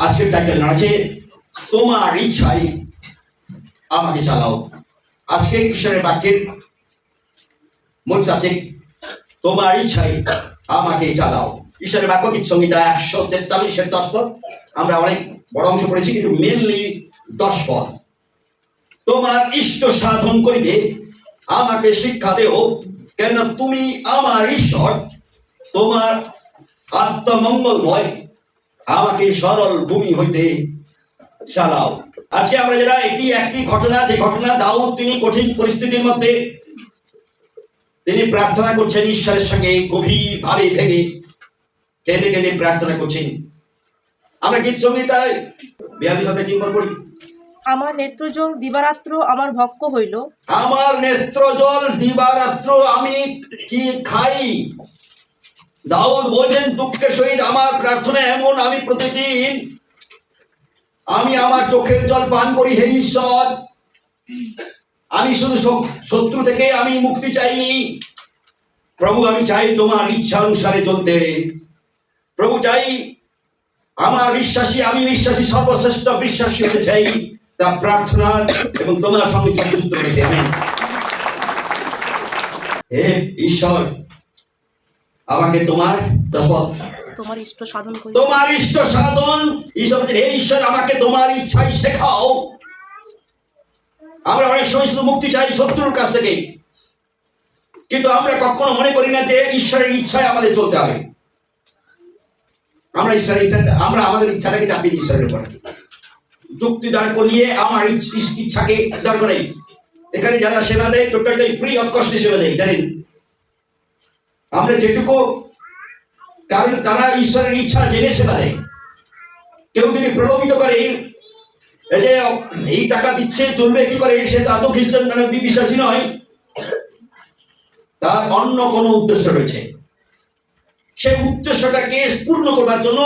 আজকের টাইটেল আছে তোমার ইচ্ছায় আমাকে চালাও। আজকে ঈশ্বরের বাক্যের মূল সাবজেক্ট তোমার ইচ্ছায় আমাকে চালাও। ঈশ্বরের বাক্য গীত সংহিতা 143-এর 10 পদ। আমরা অনেক বড় অংশ পড়েছি, কিন্তু মেনলি 10 পদ। তোমার ইষ্ট সাধন করিতে আমাকে শিক্ষা দেও, কেন তুমি আমার ঈশ্বর। তোমার আত্মমঙ্গলময় আমাকে সরল ভূমি হইতে চালাও। আজকে আমরা যারা এটি একটি ঘটনা, যে ঘটনা দাউদ তিনি কঠিন পরিস্থিতির মধ্যে তিনি প্রার্থনা করছেন ঈশ্বরের সঙ্গে, গভীর ভাবে ভেঙে কেঁদে কেঁদে প্রার্থনা করছেন। আমরা গীত সংহিতায় 42 পদ পড়ি। আমার নেত্রজল দিবারাত্র আমার ভক্ষ হইল। আমার নেত্রজল দিবারাত্র আমি কি খাই। দাউদ বলছেন দুঃখের সহিত আমার প্রার্থনা এমন, আমি প্রতিদিন আমি আমার চোখের জল পান করি। হে ঈশ্বর, আমি শুধু শত্রু থেকে আমি মুক্তি চাইনি প্রভু, আমি চাই তোমার ইচ্ছা অনুসারে চলতে। প্রভু চাই আমার বিশ্বাসী, আমি বিশ্বাসী, সর্বশ্রেষ্ঠ বিশ্বাসী হতে চাই, তা প্রার্থনা এবং তোমার সঙ্গে যুক্ত রেখে। আমেন। হে ঈশ্বর, আমাকে তোমার তোমার ইষ্ট সাধন করি। তোমার ইষ্ট সাধন। হে ঈশ্বর, আমাকে তোমার ইচ্ছাই শেখাও। আমরা অনেক সময় শুধু মুক্তি চাই শত্রুর কাছ থেকে, কিন্তু আমরা কখনো মনে করি না যে ঈশ্বরের ইচ্ছায় আমাদের চলতে হবে। আমরা ঈশ্বরের ইচ্ছা, আমরা আমাদের ইচ্ছাটাকে চাপিয়ে ঈশ্বরের উপর যুক্তি দাঁড় করিয়ে আমার ইচ্ছাকে দাঁড় করে। এখানে যারা সেবা দেয় টোটালটাই ফ্রি অফ কস্টে সেবা দেয়, জানেন। আমরা যেটুকু, কারণ তারা ঈশ্বরের ইচ্ছা জেনে সেবা দেয়। কেউ যদি প্রলোভিত করে যে এই টাকা দিচ্ছে চলবে কি করে, সে আদৌ খ্রিস্টান মানে বিশ্বাসী নয়, তার অন্য কোনো উদ্দেশ্য রয়েছে। সেই উদ্দেশ্যটাকে পূর্ণ করবার জন্য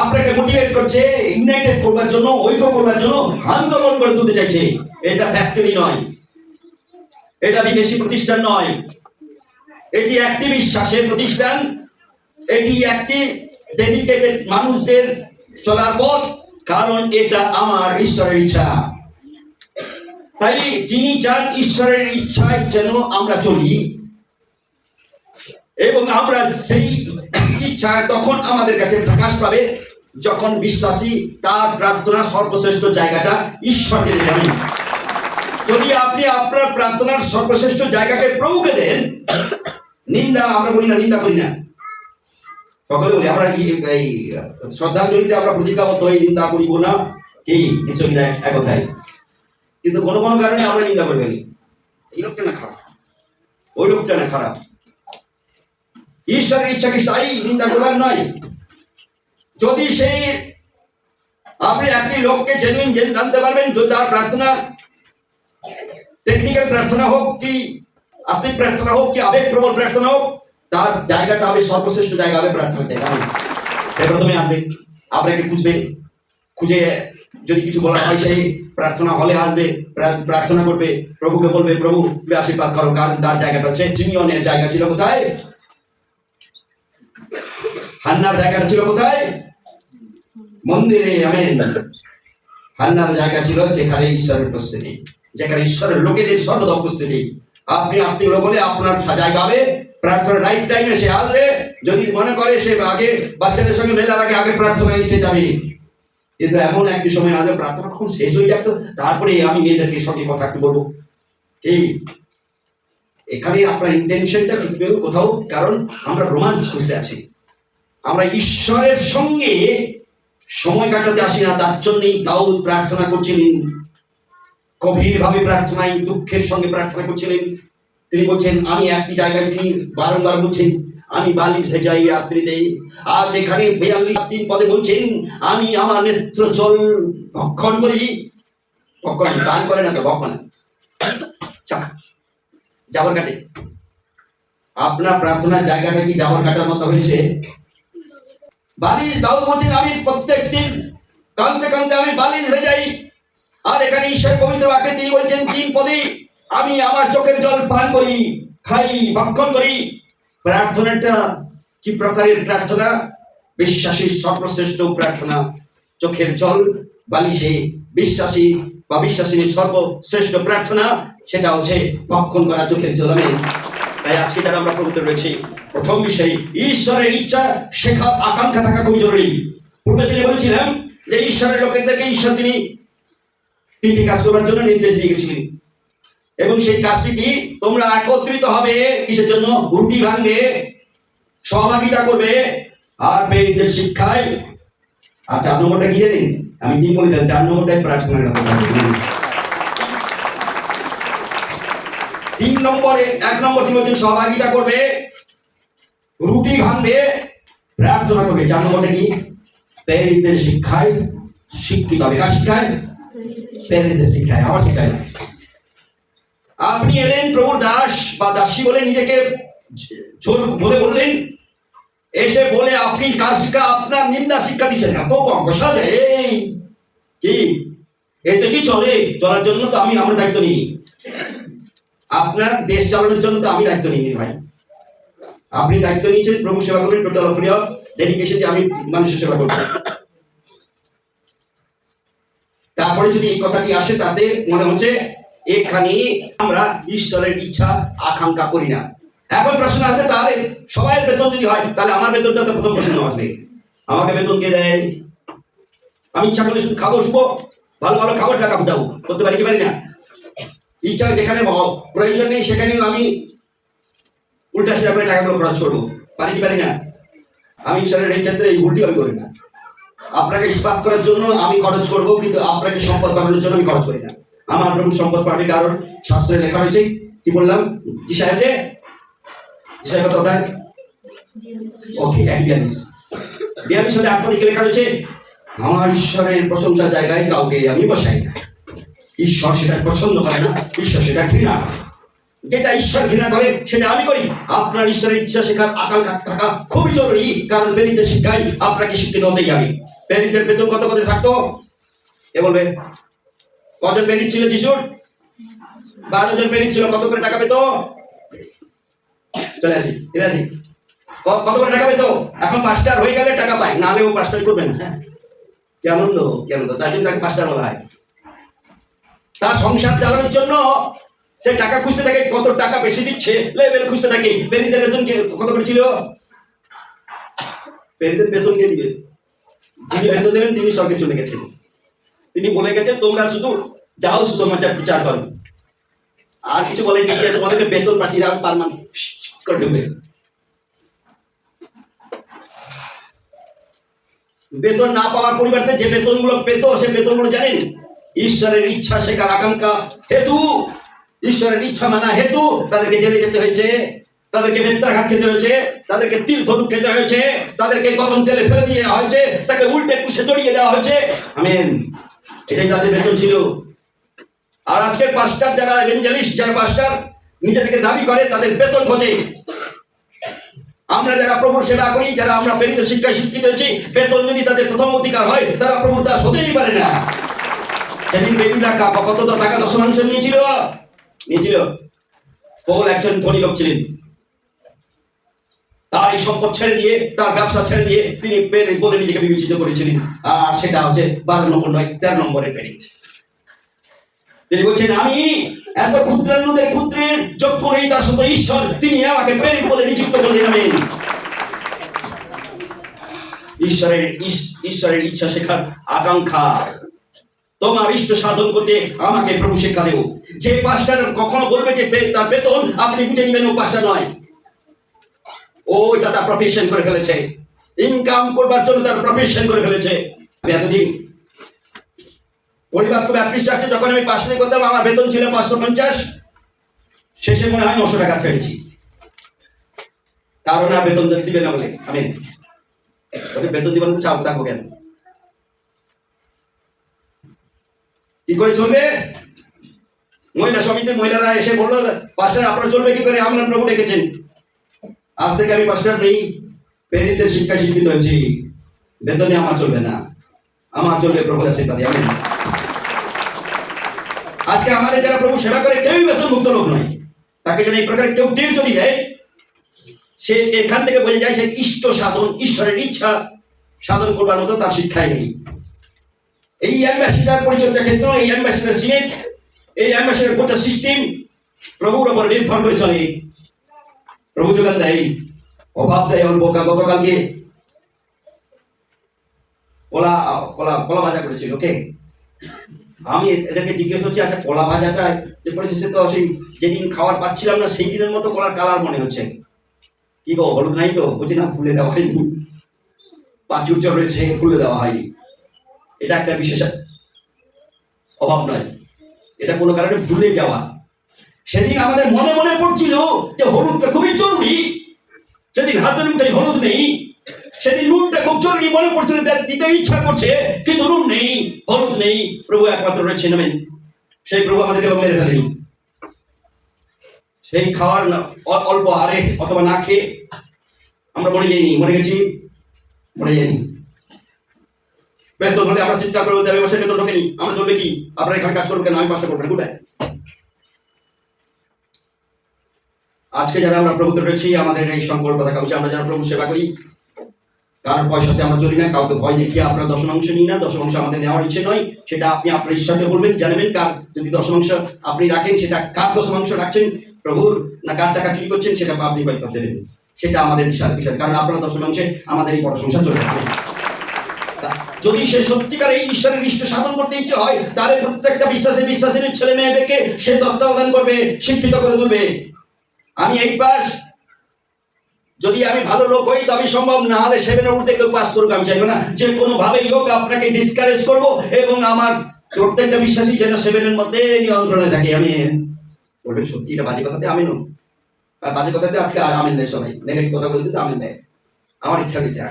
আপনাকে মোটিভেট করছে, ইগনাইটেড করবার জন্য, ঐক্য করবার জন্য আন্দোলন করে তুলতে চাইছে। এটা ফ্যাক্টরি নয়, এটা বিদেশি প্রতিষ্ঠান নয়, এটি একটি বিশ্বাসের প্রতিষ্ঠান, এটি একটি ডেডিকেটেড মানুষদের চলার পথ, কারণ এটা আমার ঈশ্বরের ইচ্ছা। তাই তিনি চান ঈশ্বরের ইচ্ছায় যেন আমরা চলি, এবং আমরা সেই ইচ্ছা তখন আমাদের কাছে প্রকাশ পাবে যখন বিশ্বাসী তার প্রার্থনার সর্বশ্রেষ্ঠ জায়গাটা ঈশ্বরকে দেবেন। যদি আপনি আপনার প্রার্থনার সর্বশ্রেষ্ঠ জায়গাকে প্রভুকে দেন, নিন্দা আমরা বলি না, নিন্দা করি না, সকলে বলি আমরা এই শ্রদ্ধাঞ্জলিতে আমরা প্রতিজ্ঞাবদ্ধ হয়ে নিন্দা করিব না, কি কিছু এক কথায়। কিন্তু কোনো কোনো কারণে আমরা নিন্দা করবেন, এই লোকটা না খারাপ, ওই লোকটা না খারাপ। ঈশ্বরের ইচ্ছা কি তাই নিন্দা করবার নয়। যদি সেই আপনি একটি লোককে জেনুইন জানতে পারবেন, যদি তার প্রার্থনা টেকনিক্যাল প্রার্থনা হোক, কি আত্মিক প্রার্থনা হোক, কি আবেগপ্রবণ প্রার্থনা হোক, তার জায়গাটা হবে সর্বশ্রেষ্ঠ জায়গা হবে প্রার্থনা জায়গা। সে প্রথমে আসবে, আপনাকে খুঁজবে, খুঁজে যদি কিছু বলা হয় সেই প্রার্থনা হলে আসবে, প্রার্থনা করবে, প্রভুকে বলবে প্রভু তুমি আশীর্বাদ করো। কারণ তার জায়গাটা হচ্ছে, সিমিয়নের জায়গা ছিল কোথায়? হান্নার জায়গাটা ছিল কোথায়? মন্দিরে। আমেন। হান্নার জায়গা ছিল যেখানে ঈশ্বরের উপস্থিতি, যেখানে ঈশ্বরের লোকেদের সর্বদা উপস্থিতি। আপনি আত্মীয় বলে আপনার জায়গা হবে প্রার্থনা, রাইট টাইমে সে আসবে। যদি মনে করে সে আগে বাচ্চাদের সঙ্গে মেলার আগে প্রার্থনা এসে যাবে, কিন্তু এমন একটি সময় আসবে প্রার্থনা কখন শেষ হয়ে যাবে, তারপরে আমি মেয়েদেরকে সঙ্গে কথা একটু বলবো। এই এখানে আপনার ইন্টেনশনটা কিন্তু কোথাও, কারণ আমরা রোমান্স খুঁজতে আছি, আমরা ঈশ্বরের সঙ্গে সময় কাটাতে আসি না। তার জন্যই দাউদ প্রার্থনা করছিলেন, গভীর ভাবে প্রার্থনায় দুঃখের সঙ্গে প্রার্থনা করছিলেন। তিনি বলছেন, আমি একটি জায়গায়, তিনি বারংবার বলছেন আমি বালিশ ভেজাই রাত্রিতে। আজ এখানে 42 পদে বলছেন আমি আমার নেত্র জল ভক্ষণ করি। ভক্ষণ দান করে না তো, ভক্ষণ জাবর কাটে। আপনার প্রার্থনার জায়গাটা কি জাবর কাটার মতো হয়েছে? বালিশ, দাউদ বলছেন আমি প্রত্যেক দিন কাঁদতে কাঁদতে আমি বালিশ ভেজাই। আর এখানে ঈশ্বর পবিত্র বাক্যে তিনি বলছেন 3 পদে আমি আমার চোখের জল পান করি, খাই, ভক্ষণ করি। প্রার্থনাটা কি প্রকারের প্রার্থনা? বিশ্বাসীর সর্বশ্রেষ্ঠ প্রার্থনা চোখের জল বালিশে বিশ্বাসী বা বিশ্বাসীর সর্বশ্রেষ্ঠ প্রার্থনা সেটা হচ্ছে ভক্ষণ করা চোখের জল। আমেন। তাই আজকে যারা আমরা প্রভুতে রয়েছি, প্রথম বিষয় ঈশ্বরের ইচ্ছা শেখা আকাঙ্ক্ষা থাকা খুবই জরুরি। পূর্বে তিনি বলেছিলাম যে ঈশ্বরের লোকেদেরকে ঈশ্বর তিনি তিনটি কাজ করার জন্য নির্দেশ দিয়ে গেছিলেন, এবং সেই কাজটি কি? তোমরা একত্রিত হবে কিসের জন্য? রুটি ভাঙবে, সহভাগিতা করবে, আর প্রেরিতদের শিক্ষায়। আর 4 নম্বরটা কি জানেন? আমি কি বলছিলাম? 4 নম্বরটাই প্রার্থনার কথা। 3 নম্বরে 1 নম্বর কি বলছেন? সহভাগিতা করবে, রুটি ভাঙবে, প্রার্থনা করবে। 4 নম্বরটা কি? প্রেরিতদের শিক্ষায় শিক্ষিত হবে। কার শিক্ষায়? প্রেরিতদের শিক্ষায়, আমার শিক্ষায় না। আপনি এলেন প্রভুর দাস বা দাসী বলে নিজেকে জোর বলে বললেন, এসে বলে আপনি কাজ শিক্ষা, আপনার নিন্দা শিক্ষা দিচ্ছেন। এত কম পয়সা এই কি? এতে কি চলে? চলার জন্য তো আমরা দায়িত্ব নিই। আপনার দেশ চালানোর জন্য তো আমি দায়িত্ব নিইনি ভাই। আপনি দায়িত্ব নিয়েছেন প্রভু সেবা করবেন, টোটাল ফ্রি অফ ডেডিকেশন দিয়ে আমি মানুষের সেবা করব। তারপরে যদি এই কথাটি আসে, তাতে মনে হচ্ছে এখানে আমরা ঈশ্বরের ইচ্ছা আকাঙ্ক্ষা করি না। এখন প্রশ্ন আসবে, তাহলে সবাই বেতন যদি হয়, তাহলে আমার বেতনটা তো প্রথম প্রশ্ন আসবে, আমাকে বেতন কে দেয়? আমি ইচ্ছা করলে শুধু খাবো, শুবো, ভালো ভালো খাবার, টাকা ফুটাবো, করতে পারি কি পারি না? ইচ্ছা যেখানে প্রয়োজন নেই সেখানেও আমি উল্টা সেটা করে টাকাগুলো খরচ করবো, পারি কি পারি না? আমি ঈশ্বরের এই ক্ষেত্রে এই ভুলটি আমি করি না। আপনাকে ইস্পাত করার জন্য আমি খরচ করবো, কিন্তু আপনাকে সম্পদ বাড়ানোর জন্য আমি খরচ করি না। আমার প্রভু সম্পদ পাবে, কারণ শাস্ত্রে লেখা হয়েছে, কি বললাম? যিশায়াতে কত অধ্যায়? ওকে, 42 সালে 8 পদে লেখা হয়েছে, আমার ঈশ্বরের প্রশংসা জায়গায় কাউকে আমি বসাই না। ঈশ্বর সেটা পছন্দ করে না, ঈশ্বর সেটা ঘৃণা করে। যেটা ঈশ্বর ঘৃণা করে সেটা আমি করি। আপনার ঈশ্বরের ইচ্ছা শেখার আকাঙ্ক্ষা থাকা খুবই জরুরি, কারণ প্রেরিতদের শিক্ষায় আপনাকে শিক্ষিত হতেই হবে। প্রেরিতদের বেতন কত করে থাকতো? এ বলবে, কজন প্রেরিত ছিল যিশুর? 12 জন প্রেরিত ছিল। কত করে টাকা পেত? চলে আসি, ফিরে আসি। কত করে টাকা পেত? এখন পাস্টার হয়ে গেলে টাকা পায়, না হলেও পাস্টার করবেন। হ্যাঁ, কি আনন্দ, কি আনন্দ! তাই জন্য তাকে পাস্টার বলা হয়। তার সংসার চালানোর জন্য সে টাকা খুঁজতে থাকে, কত টাকা বেশি দিচ্ছে লেভেল খুঁজতে থাকে। প্রেরিতের বেতন কত করে ছিল? প্রেরিতের বেতন কে দিবে? যিনি বেতন দেবেন তিনি স্বর্গে চলে গেছেন। তিনি বলে গেছেন, তোমরা শুধু যাও সুসমাচার প্রচার করো, আর কিছু বলেন না। তোমাদেরকে বেতন পাঠিয়ে যাবে পার মান্থ করে ঢুকবে। বেতন না পাওয়ার পরিবর্তে যে বেতনগুলো পেত, সে বেতনগুলো জানেন? ঈশ্বরের ইচ্ছা শেখার আকাঙ্ক্ষা হেতু, ঈশ্বরের ইচ্ছা মানা হেতু তাদেরকে জেলে যেতে হয়েছে, তাদেরকে বেত্রাঘাত খেতে হয়েছে, তাদেরকে তীর ধনুক খেতে হয়েছে, তাদেরকে গরম তেলে ফেলে দিয়ে হয়েছে, তাকে উল্টে কুশে জড়িয়ে দেওয়া হয়েছে। আমেন। এটাই তাদের বেতন ছিল। আর আজকে পাস্টার যারা এভেঞ্জেলিস্ট, যারা পাস্টার নিজেদেরকে দাবি করে, তাদের বেতন খোঁজে। আমরা যারা প্রভুর সেবা করি, যারা আমরা প্রেরিত শিক্ষায় শিক্ষিত হয়েছি, বেতন যদি তাদের প্রথম অধিকার হয়, তারা প্রভুর দাস হতেই পারে না। সেদিন বেদিরা কত টাকা দশমাংশ নিয়েছিল? পৌল একজন ধনী লোক ছিলেন। তার এই সম্পদ ছেড়ে দিয়ে, তার ব্যবসা ছেড়ে দিয়ে তিনি প্রেরিত বলে নিজেকে বিবেচিত করেছিলেন। আর সেটা হচ্ছে 12 নম্বর নয়, 13 নম্বরের প্রেরিত। তিনি বলছেন, আমি এত ক্ষুদ্রান্নদের ক্ষুদ্রের যোগ্য নেই, তার সাথে ঈশ্বর তিনি আমাকে প্রেরিত বলে নিযুক্ত করলেন। আমি ঈশ্বরের ইচ্ছা শেখার আকাঙ্ক্ষা, তোমার ইষ্ট সাধন করতে আমাকে প্রভু শিক্ষা দেও। যে পাস্টার কখনো বলবে যে তার বেতন আপনি বুঝে নেবেন, ও পাস্টার নয়। ও এটা তার প্রফেশন করে ফেলেছে, ইনকাম করবার জন্য তার প্রফেশন করে ফেলেছে। এতদিন পরিবার তো ব্যাপটিস্ট আছে, যখন আমি পাস্টারি করতাম আমার বেতন ছিল 550, শেষে মনে হয় 900 টাকা ছেড়েছি, কারণ আর বেতন দিবে না বলে। আমি বেতন দিবেন তো চাপ থাকবো কেন? কি করে চলবে? মহিলা সমিতির মহিলারা এসে বললো, পাস্টার আপনারা চলবে কি করে? আপনার প্রভু ডেকেছেন। আজ থেকে আমি পাস্টার নেই, প্রেরিতের শিক্ষায় শিক্ষিত হয়েছি, বেতনে আমার চলবে না, আমার চলবে প্রভুর শিক্ষা দিয়ে। আমেন। আজকে আমাদের যারা প্রভু সেবা করে কেউই বেতন মুক্ত লোক নয়। তাকে যদি এই প্রকার কেউ টিপ যদি দেয়, সে এখান থেকে বোঝা যায় সে ইষ্ট সাধন, ঈশ্বরের ইচ্ছা সাধন করবার মতো তার শিক্ষাই নেই। এই অ্যাম্বাসিডার পরিচর্যা ক্ষেত্র, এই অ্যাম্বাসিডার সিনেট, এই অ্যাম্বাসিডার গোটা সিস্টেম প্রভুর উপর নির্ভর করে চলে। প্রভু যোগান দেয়, অভাব দেয় অল্প। গতকালকে কলা কলা কলা ভাজা করেছিল, ওকে। আমি এদেরকে জিজ্ঞেস করছি, আচ্ছা কলা ভাজাটা যে করেছে সে তো সেই যেদিন খাবার পাচ্ছিলাম না সেই দিনের মতো কলার কালার মনে হচ্ছে। কি গো, হলুদ নাই তো? বলছি না, ফুলে দেওয়া হয়নি, প্রাচুর্য রয়েছে, ফুলে দেওয়া হয়নি। এটা একটা বিশেষ অভাব নয়, এটা কোনো কারণে ভুলে যাওয়া। সেদিন আমাদের মনে মনে পড়ছিল যে হলুদটা খুবই জরুরি, সেদিন হাতের মুঠে হলুদ নেই, সেদিন নুনটা খুব জরুরি মনে পড়ছিল, দিতে ইচ্ছা করছে কিন্তু নুন নেই, হলুদ নেই। প্রভু একমাত্র রয়েছে নামেন, সেই প্রভু আমাদেরকে মেরে ফেলেনি। সেই খাওয়ার অল্প হারে অথবা না খেয়ে আমরা মরে যাইনি, মরে যাইনি। বেতন হলে আমরা চিন্তা করবো দেবে, বসে বেতন ঢোকেনি, আমরা চলবে কি? আপনারা এখানে কাজ করবেন, আমি পাশে করবেন কোথায়? আজকে যারা আমরা প্রভুতে রয়েছি, আমাদের এই সংকল্প থাকা উচিত, আমরা যারা প্রভু সেবা করি, কারোর পয়সাতে আমরা চলি না, কাউকে ভয় দেখিয়ে আমরা দশমাংশ নিই না। দশমাংশ আমাদের নেওয়ার ইচ্ছে নয়, সেটা আপনি আপনার ঈশ্বরকে বলবেন, জানাবেন। কার যদি দশমাংশ আপনি রাখেন, সেটা কার দশমাংশ রাখছেন, প্রভুর না কার টাকা চুরি করছেন, সেটা আপনি পয়সা দেবেন। সেটা আমাদের বিশাল বিষয়, কারণ আপনার দশমাংশে আমাদের এই বড় সংসার চলে যাবে। যদি সে সত্যিকার এই ঈশ্বরের ইষ্ট সাধন করতে ইচ্ছে হয়, তাহলে প্রত্যেকটা বিশ্বাসের ছেলে মেয়েদেরকে সে তত্ত্বাবধান করবে, শিক্ষিত করে তুলবে। আমি এই পাস, যদি আমি ভালো লোক হই তবে সম্ভব, না হলে সেভেনের উঠতে কেউ পাস করুক, আমি চাইবো না। যে কোনো ভাবেই হোক আপনাকে ডিসকারেজ করবো, এবং আমার প্রত্যেকটা বিশ্বাসী যেন সেভেনের মধ্যে নিয়ন্ত্রণে থাকে। আমি বলবেন সত্যি এটা বাজে কথাতে আমিন, আর বাজে কথাতে আজকে আমিন দেয় সবাই, নেগেটিভ কথা বলতে তো আমিন দেয়। আমার ইচ্ছা বিচার,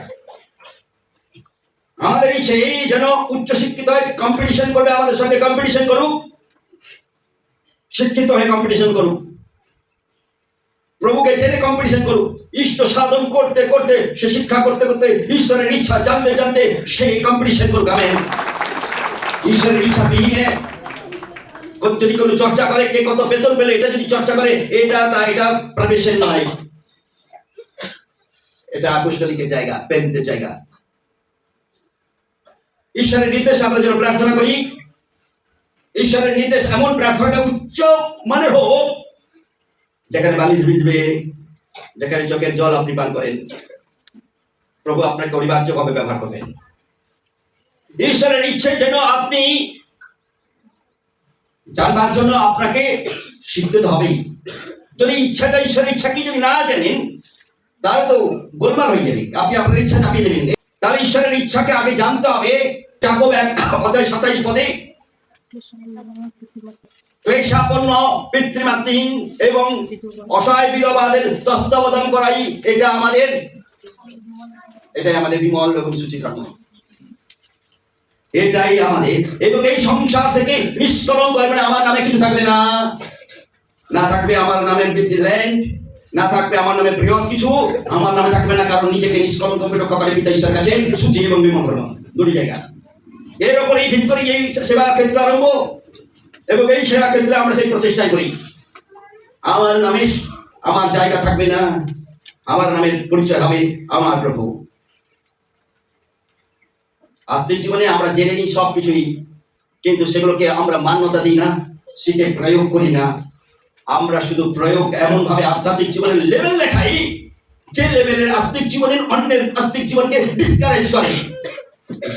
আমাদের ইচ্ছে এই যেন উচ্চ শিক্ষিত হয়, কম্পিটিশন করবে, আমাদের সঙ্গে কম্পিটিশন করুক, শিক্ষিত হয়ে কম্পিটিশন করুক, প্রভুকে জেনে কম্পিটিশন করুক। ইষ্ট সাধন করতে করতে, সে শিক্ষা করতে করতে, ঈশ্বরের ইচ্ছা জানতে জানতে সে কম্পিটিশন করুক। আমেন। ঈশ্বরের ইচ্ছা বিহীনে যদি কোনো চর্চা করে, কে কত বেতন পেলে, এটা যদি চর্চা করে, এটা প্রফেশন নয়, এটা আপুষ্টলিকের জায়গা, প্রেরিতের জায়গা। ঈশ্বরের নির্দেশ আমরা যেন প্রার্থনা করি, ঈশ্বরের নির্দেশ এমন প্রার্থনাটা উচ্চ মানের হোক, যেখানে বালিশ ভিজবে, যেখানে চোখের জল আপনি পান করেন, প্রভু আপনাকে অনিবার্য ভাবে ব্যবহার করবেন। ঈশ্বরের ইচ্ছে যেন আপনি জানবার জন্য আপনাকে শিখতে হবেই। যদি ইচ্ছাটা, ঈশ্বরের ইচ্ছা কি যদি না জানেন, তাহলে তো গোলমাল হয়ে যাবে, আপনি আপনার ইচ্ছা চাপিয়ে দেবেন। তাহলে ঈশ্বরের ইচ্ছাকে আগে জানতে হবে। যাকব 1:27 পদে, ক্লেশাপন্ন, পিতৃমাতৃহীন এবং অসহায় বিধবাদের তত্ত্বাবধান করাই এটাই আমাদের বিমল এবং সুচিধর্ম, এটাই আমাদের। এবং এই সংসার থেকে নিষ্কলঙ্ক করবে, আমার নামে কিছু থাকবে না, না থাকবে আমার নামের ভিজিল্যান্ট, না থাকবে আমার নামে বৃহৎ কিছু, আমার নামে থাকবে না কারণ নিজেকে নিষ্কলঙ্ক রক্ষা করে পিতা ঈশ্বরের কাছে সুচি এবং বিমল ধর্ম, দুটি জায়গা। এর উপর এই ভিত করে এই সেবা ক্ষেত্র আরম্ভ, এবং এই সেবা ক্ষেত্রে আমরা সেই প্রচেষ্টাই করি। আমার নামে আমার জায়গা থাকবে না, আমার নামের পরিচয় হবে আমার প্রভু। আত্মিক জীবনে আমরা জেনে নিই সবকিছুই, কিন্তু সেগুলোকে আমরা মান্যতা দিই না, সেটা প্রয়োগ করি না। আমরা শুধু প্রয়োগ এমন ভাবে আধ্যাত্মিক জীবনের লেভেল দেখাই, যে লেভেলের আত্মিক জীবনের অন্যের আত্মিক জীবনকে ডিসকারেজ করে।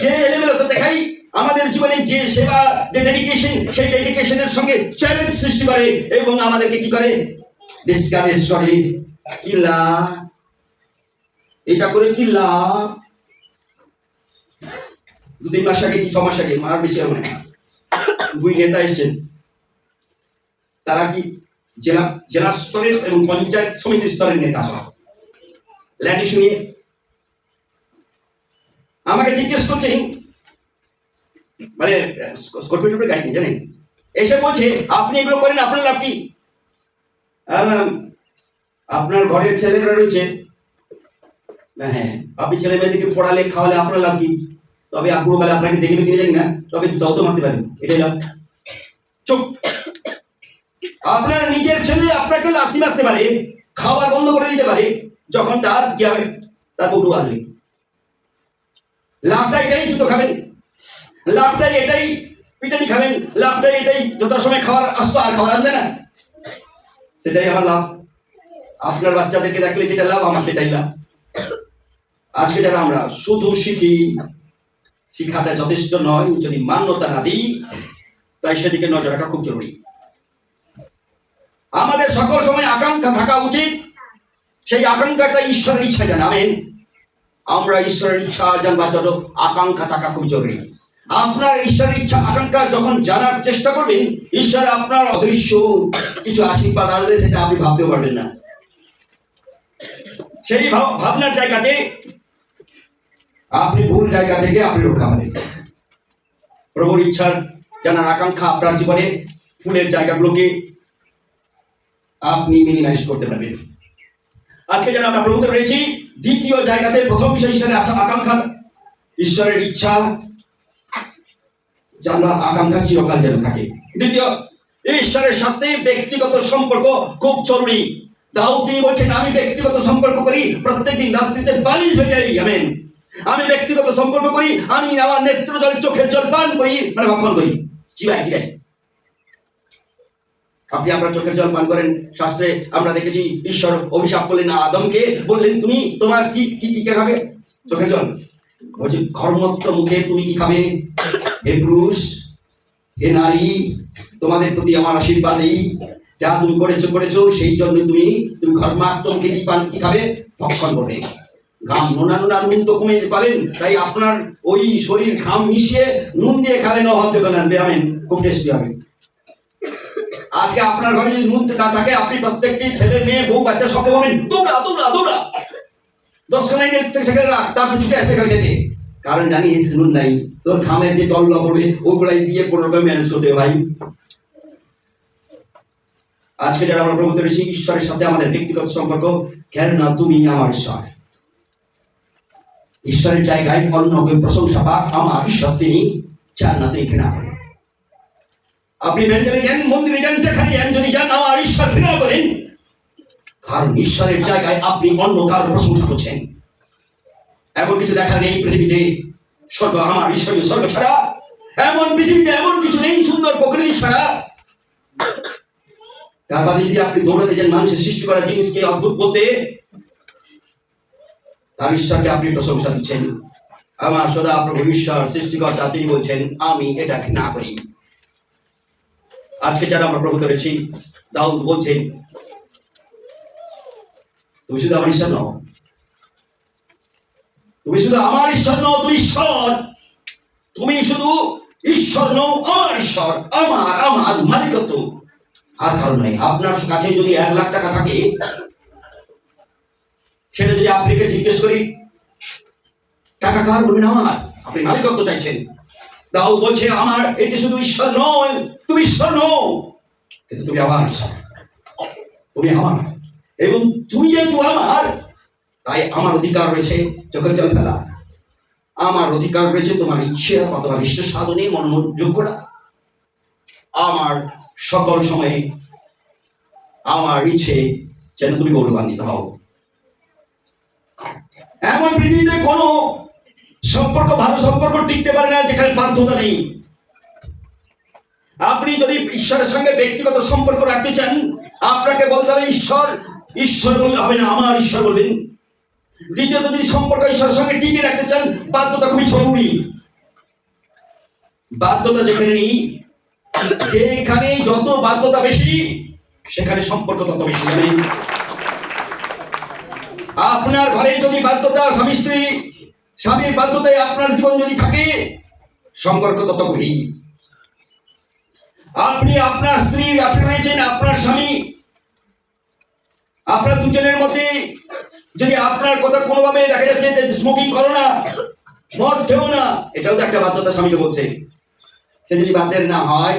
যে লেভেল দেখাই আমাদের জীবনে যে সেবা, যে ডেডিকেশন, সেই ডেডিকেশনের সঙ্গে চ্যালেঞ্জ সৃষ্টি করে এবং আমাদেরকে কি করে? ডিসকারেজ করে। কি লাভ এটা করে? কি লাভ? 2-3 মাস আগে কি 6 মাস আগে, আর বেশি হবে না, 2 নেতা এসেছেন। তারা কি জেলা স্তরের এবং পঞ্চায়েত সমিতি স্তরের নেতা সব। ল্যাডি শুনিয়ে আমাকে জিজ্ঞেস করছেন, মানে স্করপিও গাড়ি জানেন, এসে বলছে আপনি এগুলো করেন, আপনার লাভ কি? আপনার ঘরের ছেলেরা রয়েছে, হ্যাঁ, আপনি ছেলে মেয়েদেরকে পড়ালে খাওয়ালে আপনার লাভ কি? তবে পুরোকালে আপনাকে দেখবে কিনে জানি না, তবে তাও তো মারতে পারেন, এটাই লাভ। চুপ। আপনার নিজের ছেলে আপনাকে লাথি মারতে পারে, খাবার বন্ধ করে দিতে পারে, যখন তার কি হবে? তার বউটু আসবে, লাভটা এটাই, জুতো খাবেন। লাভটাই এটাই, পিটানি খাবেন, লাভটাই এটাই, যথাসময় খাবার আসতো আর খাবার আসবে না, সেটাই আমার লাভ। আপনার বাচ্চাদেরকে দেখলে যেটা লাভ, আমার সেটাই লাভ। আজকে যারা আমরা শুধু শিখি, শিখাটা যথেষ্ট নয়, যদি মান্যতা না দিই, তাই সেদিকে নজর রাখা খুব জরুরি। আমাদের সকল সময় আকাঙ্ক্ষা থাকা উচিত, সেই আকাঙ্ক্ষাটা ঈশ্বরের ইচ্ছা জানাবেন। আমরা ঈশ্বরের ইচ্ছা জানবার জন্য আকাঙ্ক্ষা থাকা খুব জরুরি। আপনার ঈশ্বরের ইচ্ছা আকাঙ্ক্ষা যখন জানার চেষ্টা করবেন, ঈশ্বর আপনার অদৃশ্য কিছু আশীর্বাদ আসবে, সেটা আপনি ভাবতেও পারবেন না। সেই ভাবনার জায়গাতে আপনি ভুল জায়গা থেকে আপনি রক্ষা পাবেন। প্রভুর ইচ্ছার জানার আকাঙ্ক্ষা আপনার জীবনে ফুলের জায়গাগুলোকে আপনি মিনিমাইজ করতে পারবেন। আজকে যারা আমরা প্রভুতে রয়েছি, দ্বিতীয় জায়গাতে প্রথম বিষয় ঈশ্বরের আকাঙ্ক্ষা, ঈশ্বরের ইচ্ছা জানার আকাঙ্ক্ষা চিরকাল যেন থাকে। দ্বিতীয়, ঈশ্বরের সাথে ব্যক্তিগত সম্পর্ক খুব জরুরি। দাউদ তিনি বলছেন, আমি ব্যক্তিগত সম্পর্ক করি, প্রত্যেকদিন রাত্রিতে বালিশ হয়ে যাই, আমেন। আমি ব্যক্তিগত সম্পর্ক করি, আমি আমার নেত্র জল, চোখের জল পান করি, মানে ভক্ষণ করি, চিবাই চিবাই। আপনি আপনার চোখের জল পান করেন। শাস্ত্রে আমরা দেখেছি ঈশ্বর অভিশাপ করলেন আদমকে, বললেন তুমি তোমার কি কি কি খাবে? চোখের জল। বলছে ঘর্মত্র মুখে তুমি কি খাবে? হে পুরুষ, হে নারী, তোমাদের প্রতি আমার আশীর্বাদ এই, যা তুমি করেছো সেই জন্য তুমি ঘর্মাত্ম মুখে কি খাবে? ভক্ষণ করবে। ঘাম, নোনা নুন তো কমে পাবেন, তাই আপনার ওই শরীর ঘাম মিশিয়ে নুন দিয়ে খাবেন, অভাব থেকে আসবে, আমেন, খুব টেস্টি হবে। আজকে আপনার ঘরে যদি নুন না থাকে, আপনি প্রত্যেকটি ছেলে মেয়ে বউ বাচ্চা সবকে বলবেন দৌড়া দৌড়া দৌড়া, 10 সেকেন্ড রাখ, তারপর ছুটে আসে খেতে। কারণ জানিস নুন নাই, তোর ঘামের যে তলগুলো পড়বে ওগুলাই দিয়ে কোনো রকম ম্যানেজ করতে ভাই। আজকে যারা আমরা প্রভুতে রয়েছি, ঈশ্বরের সাথে আমাদের ব্যক্তিগত সম্পর্ক, কেননা তুমি আমার ঈশ্বর। ঈশ্বরের জায়গায় অন্যকে প্রশংসা পাক, আমার ঈশ্বর তিনি জান্নাতে ঘৃণা করেন। আপনি মেন্টালি যান, মন্দিরে যান, যেখানে যান, যদি যান আমার ঈশ্বর ঘৃণা করেন, কারণ ঈশ্বরের জায়গায় আপনি অন্য কারোর প্রশংসা করছেন। এমন কিছু দেখা নেই পৃথিবীতে, স্বর্গ আমার ঈশ্বরীয় স্বর্গ ছাড়া এমন পৃথিবীতে এমন কিছু নেই সুন্দর প্রকৃতি ছাড়া। তার বাদে যদি আপনি দৌড়াতে যান মানুষের সৃষ্টি করা জিনিসকে অদ্ভুত বলতে, তার ঈশ্বরকে আপনি প্রশংসা দিচ্ছেন। আমার সদা প্রভু ঈশ্বর সৃষ্টিকর্তা, তিনি বলছেন আমি এটা ঘৃণা করি। আজকে যারা আমরা প্রভু করেছি, দাউদ বলছেন তুমি শুধু আমার ঈশ্বর নও, তুমি শুধু আমার ঈশ্বর নও, তুমি ঈশ্বর। তুমি শুধু ঈশ্বর নও, আমার ঈশ্বর, আমার মালিকত্ব, আর কারণ নেই। আপনার কাছে যদি 1 লাখ টাকা থাকে, সেটা যদি আপনাকে জিজ্ঞেস করি টাকা কার, বলবেন আমার, আপনি মালিকত্ব চাইছেন। দাউদ বলছে আমার এটি শুধু ঈশ্বর নয়, তুমি ঈশ্বর নও, কিন্তু তুমি আমার ঈশ্বর, তুমি আমার, এবং তুমি যেহেতু আমার, তাই আমার অধিকার রয়েছে চোখের জল ফেলা, আমার অধিকার রয়েছে তোমার ইচ্ছে বা তোমার ইষ্ট সাধনে মনোযোগ করা। আমার সকল সময়ে আমার ইচ্ছে যেন তুমি গৌরবান্বিত হও। এমন পৃথিবীতে কোনো সম্পর্ক, ভালো সম্পর্ক টিকতে পারে না যেখানে বাধ্যতা নেই। আপনি যদি ঈশ্বরের সঙ্গে ব্যক্তিগত সম্পর্ক রাখতে চান, আপনাকে বলতে হবে ঈশ্বর, ঈশ্বর বললে হবে না, আমার ঈশ্বর বলবেন। দ্বিতীয়ত, যদি সম্পর্ক ঈশ্বরের সঙ্গে টিকে রাখতে চান, বাধ্যতা খুবই জরুরি। বাধ্যতা যেখানে নেই, যেখানে যত বাধ্যতা বেশি, সেখানে সম্পর্ক তত বেশি। আপনার ঘরে যদি বাধ্যতা, স্বামী স্ত্রী, স্বামীর বাধ্যতায় আপনার জীবন যদি থাকে, সম্পর্ক তত গভীর। আপনি আপনার স্ত্রী, আপনি রয়েছেন আপনার স্বামী, আপনার দুজনের মধ্যে যদি আপনার কথা কোনোভাবে দেখা যাচ্ছে যে স্মোকিং করো না, মদ খেও না, এটাও তো একটা বাধ্যতা স্বামীকে বলছে, সে যদি বাধ্যের না হয়,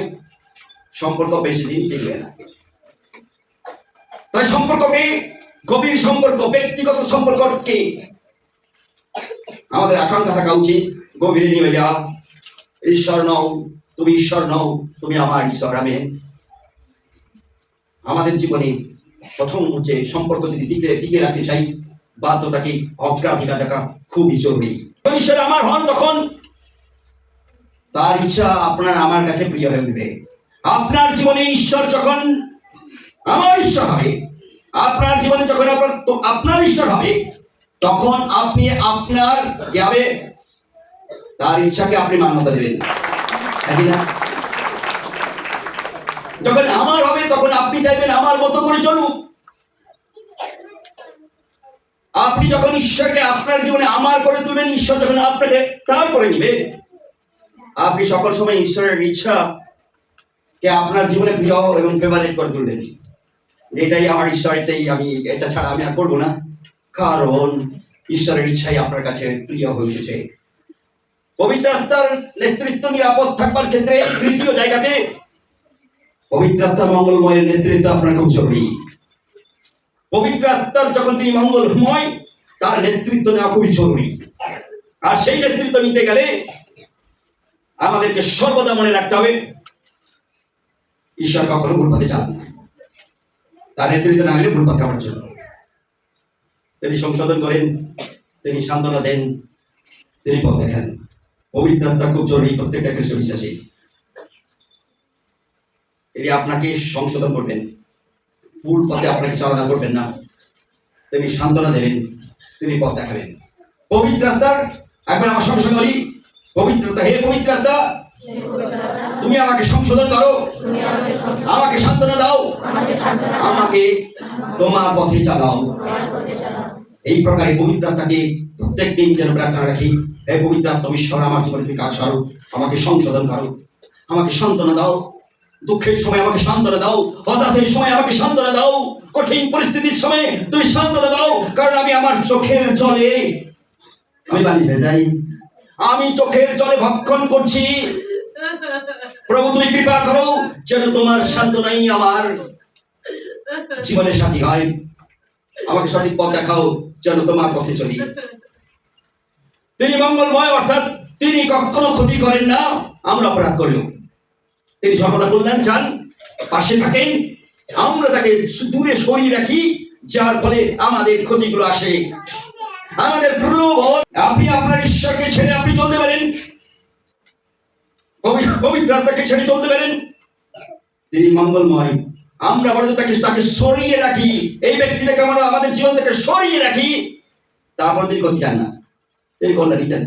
সম্পর্ক বেশি দিন টিকবে না। তাই সম্পর্ককে, গভীর সম্পর্ক, ব্যক্তিগত সম্পর্ককে আমাদের আকাঙ্ক্ষা থাকা উচিত গভীরে নিয়ে যাওয়া। ঈশ্বর নও, তুমি ঈশ্বর নও, তুমি আমার ঈশ্বর, আমেন। আমাদের জীবনে প্রথম হচ্ছে সম্পর্ক যদি টিকে রাখতে চাই, বাধ্যটাকে অগ্রাধিকার রাখা খুবই জরুরি। ঈশ্বর আমার হন, তখন তার ইচ্ছা আপনার আমার কাছে প্রিয় হয়ে উঠবে। আপনার জীবনে ঈশ্বর যখন আমার ঈশ্বর হবে, আপনার জীবনে যখন আপনার ঈশ্বর হবে, তখন আপনি আপনার কি হবে, তার ইচ্ছাকে আপনি মান্যতা দেবেন, তাই না? যখন আমার হবে তখন আপনি চাইবেন আমার মতো করে চলুক। আপনি যখন ঈশ্বরকে আপনার জীবনে আমার করে তুলবেন, ঈশ্বর যখন আপনাকে তার করে নিবে, আপনি সকল সময় ঈশ্বরের ইচ্ছা কে আপনার জীবনে প্রিয় এবং ফেভারিট করে তুলবেন। এটাই আমার ঈশ্বর, এটাই আমি, এটা ছাড়া আমি আর করবো না, কারণ ঈশ্বরের ইচ্ছাই আপনার কাছে প্রিয় হয়ে উঠেছে। পবিত্র আত্মার নেতৃত্ব নিরাপদ থাকবার ক্ষেত্রে তৃতীয় জায়গাতে পবিত্র আত্মার মঙ্গলময়ের নেতৃত্ব আপনার খুব জরুরি। পবিত্র আত্মার যখন তিনি মঙ্গলময়, তার নেতৃত্ব নেওয়া খুবই জরুরি। আর সেই নেতৃত্ব নিতে গেলে আমাদেরকে সর্বদা মনে রাখতে হবে, ঈশ্বর কখনো ভুল পথে চালান না। তার নেতৃত্ব না হলে ভুল পথে আমার জন্য তিনি সংশোধন করেন, তিনি সান্ত্বনা দেন, তিনি পথ দেখান। পবিত্র আত্মা খুব জরুরি প্রত্যেকটা খ্রিস্ট বিশ্বাসী। তিনি আপনাকে সংশোধন করবেন, ভুল পথে আপনাকে চালনা করবেন না, তিনি সান্ত্বনা দেবেন, তিনি পথ দেখাবেন। পবিত্র আত্মার, একবার আমার সঙ্গে সঙ্গে বলি, পবিত্রতা, হে পবিত্র আত্মা, তুমি আমাকে সংশোধন করো, আমাকে সান্ত্বনা দাও, আমাকে তোমার পথে চালাও। এই প্রকারে পবিত্র আত্মাকে প্রত্যেক দিন যেন প্রার্থনা রাখি, হে পবিত্র আত্মা, ঈশ্বর আমার জীবনে তুমি কাজ করো, আমাকে সংশোধন করো, আমাকে সান্ত্বনা দাও, দুঃখের সময় আমাকে সান্ত্বনা দাও, হতাশের সময় আমাকে সান্ত্বনা দাও, কঠিন পরিস্থিতির সময় তুমি সান্ত্বনা দাও। কারণ আমি আমার চোখের জলে আমি বালিয়ে যাই, আমি চোখের জলে ভক্ষণ করছি। প্রভু তুমি কৃপা করো যেন তোমার সান্ত্বনাই আমার জীবনের সাথী হয়, আমাকে সঠিক পথ দেখাও যেন তোমার পথে চলি। তিনি মঙ্গলময়, অর্থাৎ তিনি কখনো ক্ষতি করেন না আমরা অপরাধ করলেও। তিনি সর্বদা কল্যাণ চান, পাশে থাকেন, আমরা তাকে দূরে সরিয়ে রাখি, যার ফলে আমাদের ক্ষতিগুলো আসে, আমাদের প্রলোভন। আপনি আপনার ঈশ্বরকে ছেড়ে আপনি চলতে পারেন, পবিত্র আত্মাকে ছেড়ে চলতে পারেন, তিনি মঙ্গলময়। আমরা বড় তাকে সরিয়ে রাখি, এই ব্যক্তিটাকে আমরা আমাদের জীবন থেকে সরিয়ে রাখি, তারপর তিনি ক্ষতি চান না, তিনি কল্যাণী চান।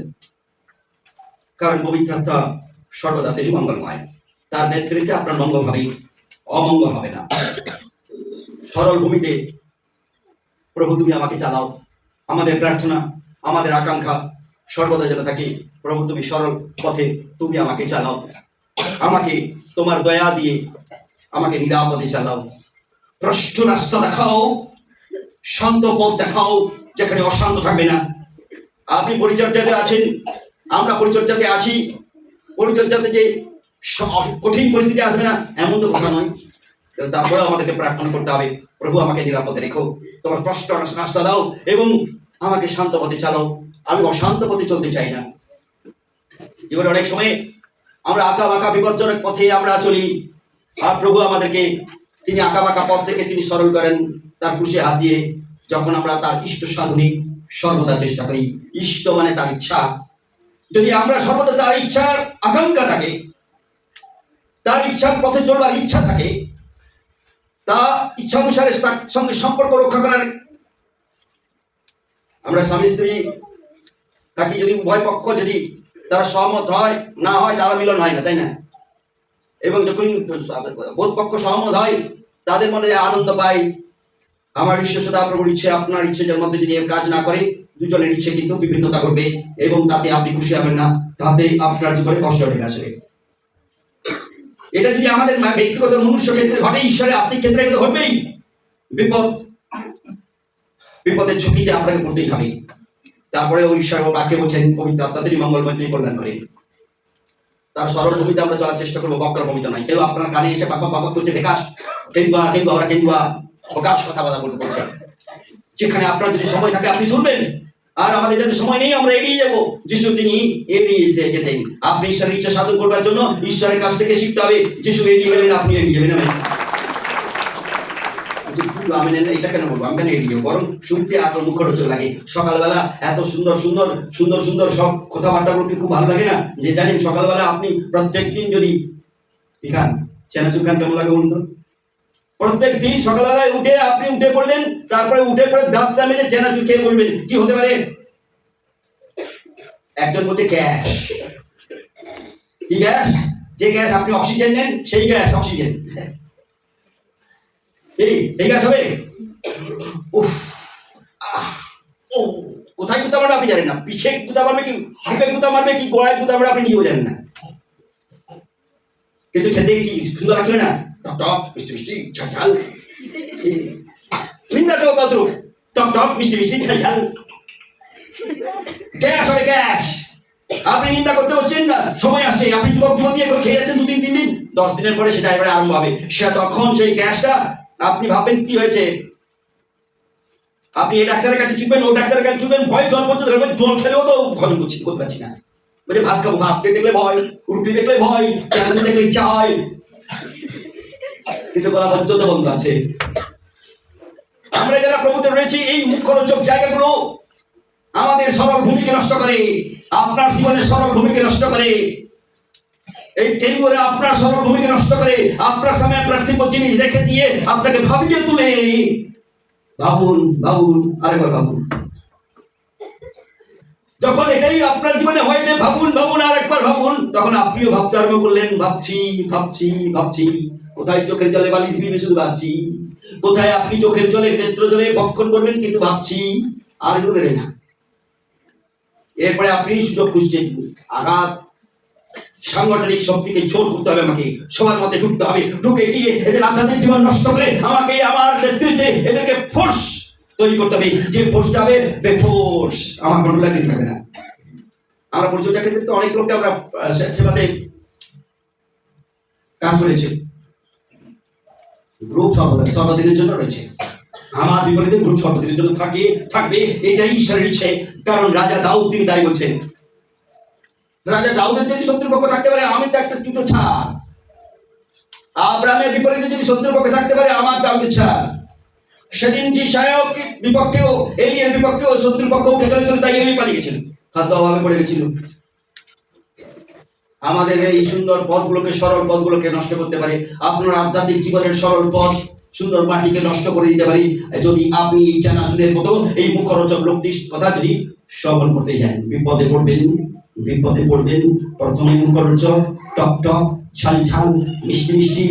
কারণ পবিত্র আত্মা সর্বদা তিনি মঙ্গলময়, তার নেতৃত্বে আপনার মঙ্গল হবে, অমঙ্গল হবে না। সরল ভূমিতে প্রভু তুমি আমাকে চালাও, আমাদের প্রার্থনা, আমাদের আকাঙ্ক্ষা সর্বদা যেন থাকে, প্রভু তুমি সরল পথে তুমি আমাকে চালাও, আমাকে তোমার দয়া দিয়ে আমাকে নিরাপদে চালাও, প্রশ্ন রাস্তা দেখাও, শান্ত পথ দেখাও, যেখানে অশান্ত থাকবে না। আপনি পরিচর্যাতে আছেন, আমরা পরিচর্যাতে আছি, পরিচর্যাতে যে কঠিন পরিস্থিতি আসবে না এমন তো কথা নয়। তারপরে আমাদেরকে প্রার্থনা করতে হবে, প্রভু আমাকে নিরাপদে রেখো, তোমার প্রশ্ন রাস্তা দাও এবং আমাকে শান্ত পথে চালাও, আমি অশান্ত পথে চলতে চাই না। জীবনে অনেক সময় আমরা আঁকা বাঁকা বিপজ্জনক পথে আমরা চলি, আর প্রভু আমাদেরকে তিনি আঁকা বাঁকা পথ থেকে তিনি সরল করেন তার খুশি হাত দিয়ে। যখন আমরা তার ইষ্ট সাধনে সর্বদা চেষ্টা করি, ইষ্ট মানে তার ইচ্ছা, যদি আমরা সর্বদা তার ইচ্ছার আকাঙ্ক্ষা থাকে, তার ইচ্ছার পথে চলবার ইচ্ছা থাকে, তা ইচ্ছা অনুসারে তার সঙ্গে সম্পর্ক রক্ষা করার, আমরা স্বামী স্ত্রী থাকি, যদি উভয় পক্ষ যদি তারা সহমত হয় না হয়, তারা মিলন হয় না, তাই না? এবং যখন বোধ পক্ষ সহমত হয়, তাদের মনে আনন্দ পায়। আমার ঈশ্বর সদা প্রভুর ইচ্ছে আপনার ইচ্ছের মধ্যে যদি কাজ না করে, দুজনের ইচ্ছে কিন্তু বিভিন্নতা করবে এবং তাতে আপনি খুশি হবেন না, তাতে আপনার জীবনে কষ্ট লেগে আসবে। এটা যদি আমাদের ব্যক্তিগত মনুষ্য ক্ষেত্রে ঘটে, ঈশ্বরের আত্মিক ক্ষেত্রে এটা ঘটবেই। বিপদের ঝুঁকিতে আপনাকে পড়তেই হবে। তারপরে ওই ঈশ্বর বাক্যে বলছেন, পবিত্র আত্মা তিনি মঙ্গলময়, তিনি কল্যাণ করেন। তার সরল ভূমিতে আমরা চলার চেষ্টা করবো, বক্র ভূমিতে নয়। কেউ আপনার কানে এসে বাবা করছে বেকাশ, প্রকাশ কথা বলা বলছে, যেখানে আপনার যদি সময় থাকে আপনি শুনবেন, আর আমাদের যাদের সময় নেই আমরা এড়িয়ে যাবো। যিশু তিনি এড়িয়ে যেতেন। আপনি ঈশ্বরের ইচ্ছা সাধন করবার জন্য ঈশ্বরের কাছ থেকে শিখতে হবে। যিশু এড়িয়ে গেলেন, আপনি এড়িয়ে যাবেন। বলবো আমি এটা কেন বলবো, আমি কেন এড়িয়ে বরং শুনতে আর মুখরোচক লাগে। সকালবেলা এত সুন্দর সুন্দর সুন্দর সুন্দর সব কথাবার্তাগুলো কি খুব ভালো লাগে না? যে জানেন সকালবেলা আপনি প্রত্যেক দিন যদি খান চেনাচুর খান কেমন লাগে বলুন তো? প্রত্যেক দিন সকালবেলায় উঠে আপনি উঠে পড়লেন, তারপরে উঠে পড়ে দাঁতটা মেজে চেনাচুর খেয়ে বলবেন, কি হতে পারে? একজন বলছে গ্যাস। কি গ্যাস? যে গ্যাস আপনি অক্সিজেন নেন সেই গ্যাস অক্সিজেন। এই গ্যাস হবে? উফ, ও কোথায় গুতা মারবে আপনি জানেন না, পিছে গুতা মারবে কি হাতে গুতা মারবে কি গোড়ায় গুতা মারবে আপনি নিজেও জানেন না, কিন্তু খেতে কি সুন্দর লাগছে না? টক টক মিষ্টি মিষ্টি ঝাল ঝাল, নিন্দাটাও কত টক টক মিষ্টি মিষ্টি ঝাল ঝাল। গ্যাস হবে গ্যাস। আপনি নিন্দা করতে হচ্ছেন না, সময় আসছে, আপনি যুবক যুবতী একবার খেয়ে যাচ্ছেন 2 দিন 3 দিন, 10 দিনের পরে সেটা এবারে আরম্ভ হবে। সে তখন সেই গ্যাসটা আপনি ভাববেন কি হয়েছে, আপনি এই ডাক্তারের কাছে ছুটবেন, ও ডাক্তারের কাছে ছুটবেন, ভয় জল পড়তে ধরবেন, জল খেলেও তো হজম করতে পারছি না, বলছে ভাত খাবো, ভাত দেখলে ভয়, রুটি দেখলে ভয়, চানাচুর দেখলে ইচ্ছা হয়, কিন্তু গলা পর্যন্ত বন্ধ আছে। আমরা যারা প্রভুতে রয়েছি এই মুখরোচক জায়গাগুলো আমাদের সরল ভূমিকে নষ্ট করে, আপনার জীবনের সরল ভূমিকে নষ্ট করে, এই তেলগুলো আপনার সরল ভূমিকে নষ্ট করে, আপনার সামনে পার্থিব জিনিস রেখে দিয়ে আপনাকে ভাবিয়ে তুলে ভাবুন ভাবুন আরেকবার ভাবুন। যখন এটাই আপনার জীবনে হয় না, ভাবুন ভাবুন আরেকবার ভাবুন, তখন আপনিও ভাবতে আরম্ভ করলেন, ভাবছি ভাবছি ভাবছি, কোথায় চোখের জলে বালিশ ভিজে শুধু ভাবছি, কোথায় আপনি চোখের জলে নেত্র জলে ভক্ষণ করবেন, কিন্তু ভাবছি আর এগুলো বেড়ে না। এরপরে আপনি সুযোগ খুঁজছেন, আঘাত সাংগঠনিক শক্তিকে জোর করতে হবে, আমাকে সবার মধ্যে ঢুকতে হবে, ঢুকে গিয়ে এদের আধ্যাত্মিক জীবন নষ্ট করে আমাকে আমার নেতৃত্বে এদেরকে ফোর্স তৈরি করতে হবে, যে ফোর্স যাবে বেফোর্স, আমার কন্ট্রোলে দিতে হবে না। আমরা পরিচর্যা ক্ষেত্রে তো অনেক লোককে আমরা সেবাতে কাজ করেছি, গ্রুপ সর্বদিনের জন্য রয়েছে, আমার বিপরীতে গ্রুপ সর্বদিনের জন্য থাকবে, এটাই ঈশ্বরের ইচ্ছে। কারণ রাজা দাউদ তিনি তাই বলছেন, রাজা দাউদের যদি শত্রুর পক্ষে থাকতে পারে আমি তো একটা চুটো ছাড়, আব্রাহামের বিপরীতে যদি শত্রুর পক্ষে থাকতে পারে আমার দাউদের ছাড়। সেদিন যে সায়ক বিপক্ষেও এলিয়ার বিপক্ষেও শত্রুর পক্ষে উঠে চলেছিল, তাই এলি পালিয়ে গেছিল, খাদ্য অভাবে পড়ে গেছিল। আমাদের এই সুন্দর পথগুলোকে সরল পথগুলোকে নষ্ট করতে পারে, আপনার আধ্যাত্মিক জীবনের সরল পথ সুন্দর মাটিকে নষ্ট করে দিতে পারি যদি আপনি এই চানাচুরের মতো এই মুখরোচক লোকটির কথা যদি শ্রবণ করতে যান। বিপদে পড়বেন, বিপদে পড়বেন। প্রথমে মুখরোচক, টক টক, ঝাল ঝাল, মিষ্টি মিষ্টি,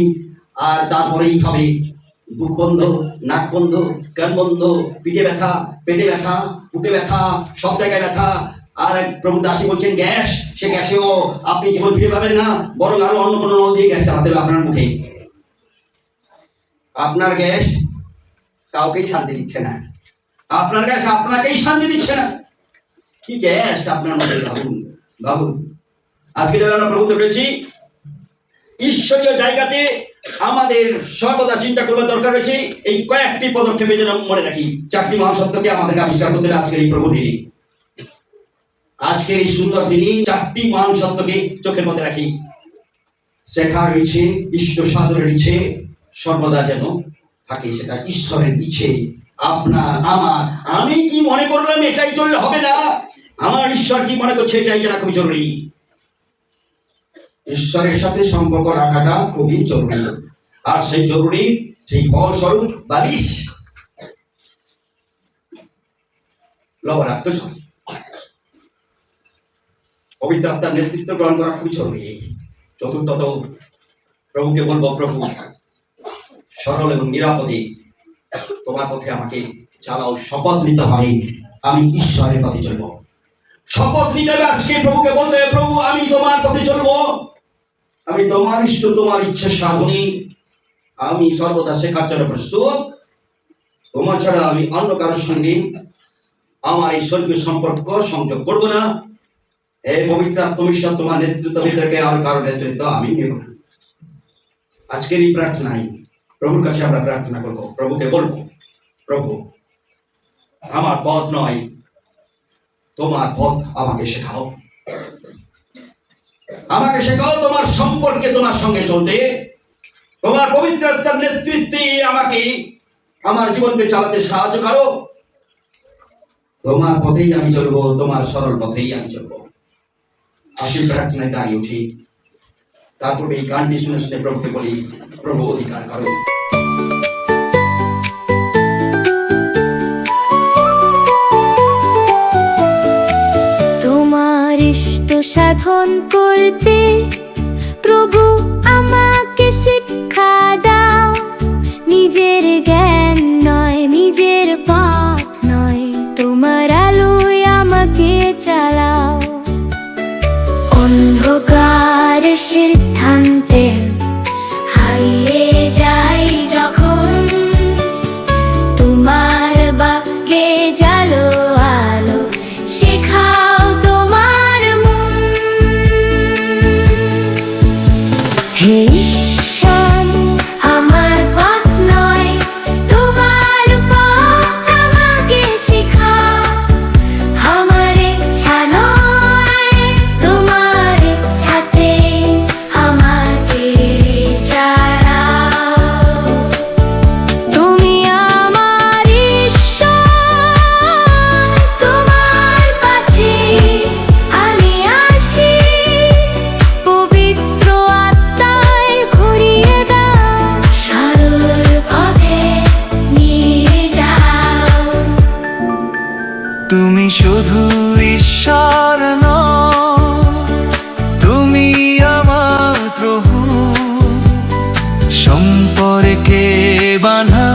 আর তারপরেই হবে বুক বন্ধ, নাক বন্ধ, কান বন্ধ, পিঠে ব্যথা, পেটে ব্যথা, বুকে ব্যথা, সব জায়গায় ব্যথা। আর প্রভু দাসী বলছেন গ্যাস, সে গ্যাসেও আপনি জীবন ফিরে পাবেন না, বরং আরো অন্য কোনো নল দিয়ে গ্যাস চালাতে হবে আপনার মুখে। আপনার গ্যাস কাউকেই শান্তি দিচ্ছে না, আপনার গ্যাস আপনাকেই শান্তি দিচ্ছে না। কি গ্যাস আপনার মধ্যে, ভাবুন ভাবুন। আজকে যারা আমরা প্রভুতে রয়েছি ঈশ্বরীয় জায়গাতে আমাদের সর্বদা চিন্তা করবার দরকার রয়েছে এই কয়েকটি পদক্ষেপে যেন মনে রাখি। 4টি মহান সত্যকে আমাদেরকে আবিষ্কার করতে হবে আজকের এই প্রভু দিনে, আজকের এই সুন্দর দিনে 4টি মহান সত্যকে চোখের মধ্যে রাখি। শেখার ইচ্ছে, ইষ্ট সাধনের ইচ্ছে সর্বদা যেন থাকে, সেটা ঈশ্বরের ইচ্ছে। আপনার আমার, আমি কি মনে করলাম এটাই চললে হবে না, আমার ঈশ্বর কি মনে করছে এটাই জানা খুবই জরুরি। ঈশ্বরের সাথে সম্পর্ক রাখাটা খুবই জরুরি, আর সেই জরুরি সেই ফলস্বরূপ বালিশ লবণাক্ত জল, পবিত্র আত্মার নেতৃত্ব গ্রহণ করা খুবই জরুরি। চতুর্থত প্রভুকে বলবো, প্রভু সরল এবং নিরাপদে তোমার পথে আমাকে চালাও। শপথ নিতে হবে আমি ঈশ্বরের পথে চলবো, শপথ নিতে হবে আজকে প্রভুকে বলতে হবে, প্রভু আমি তোমার পথে চলবো, আমি তোমার ইষ্ট তোমার ইচ্ছে সাধনী, আমি সর্বদা শেখার জন্য প্রস্তুত, তোমার ছাড়া আমি অন্য কারোর সঙ্গে আমার এই স্বর্গীয় সম্পর্ক সংযোগ করবো না। এই পবিত্র আত্মবিশ্বাস তোমার নেতৃত্ব ভিতরে আর কারো নেতৃত্ব আমি নেব না। আজকের এই প্রার্থনায় প্রভুর কাছে আমরা প্রার্থনা করবো, প্রভুকে বলবো, প্রভু আমার পথ নয় তোমার পথ আমাকে শেখাও, আমাকে শেখাও তোমার সম্পর্কে তোমার সঙ্গে চলতে, তোমার পবিত্র আত্মার নেতৃত্বে আমাকে আমার জীবনকে চালাতে সাহায্য করো। তোমার পথেই আমি চলবো, তোমার সরল পথেই আমি চলবো। আসি প্রার্থনায় দাঁড়িয়ে উঠি, তারপরে এই গানটি শুনে শুনে প্রভুকে বলি, প্রভু অধিকার করো। তোমার ইষ্ট সাধন করতে প্রভু আমাকে শিক্ষা দাও, নিজের জ্ঞান নয়, নিজের পথ নয়, তোমার আলোয় আমাকে চালাও। অন্ধকার সিদ্ধান্তে হারিয়ে যাই যখন, তোমার বাক্যে জালো আলো শেখাও তোমার মন। হে ঈশ্বর, আমার পথ নয়, তোমার পথ আমাকে শেখাও। আমার ইচ্ছা নয়, তোমার ইচ্ছাতে আমাকে চালাও। তুমি আমার ঈশ্বর, তোমার কাছে আমি আসি, পবিত্র আত্মায় ঘুরিয়ে দাও, সরল পথে নিয়ে যাও। তুমি শুধু ঈশ্বর নও, তুমি আমার প্রভু, সম্পর্কে বাঁধা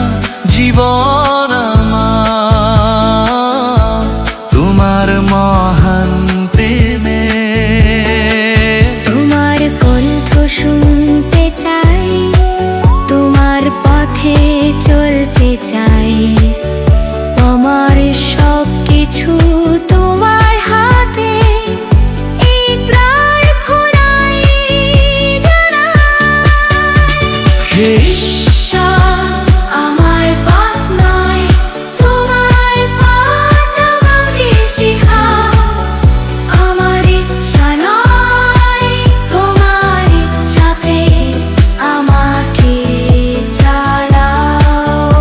জীবন আমার, তোমার মহান প্রেমে। তোমার কণ্ঠ শুনতে চাই, তোমার পথে চলতে চাই, আমার সব কিছু তোমার হাতে, এই প্রার্থনাই জানাই। হে ঈশ্বর, আমার পথ নয়, তোমার পথ আমাকে শেখাও। আমার ইচ্ছা নয়, তোমার ইচ্ছাতে আমাকে চালাও।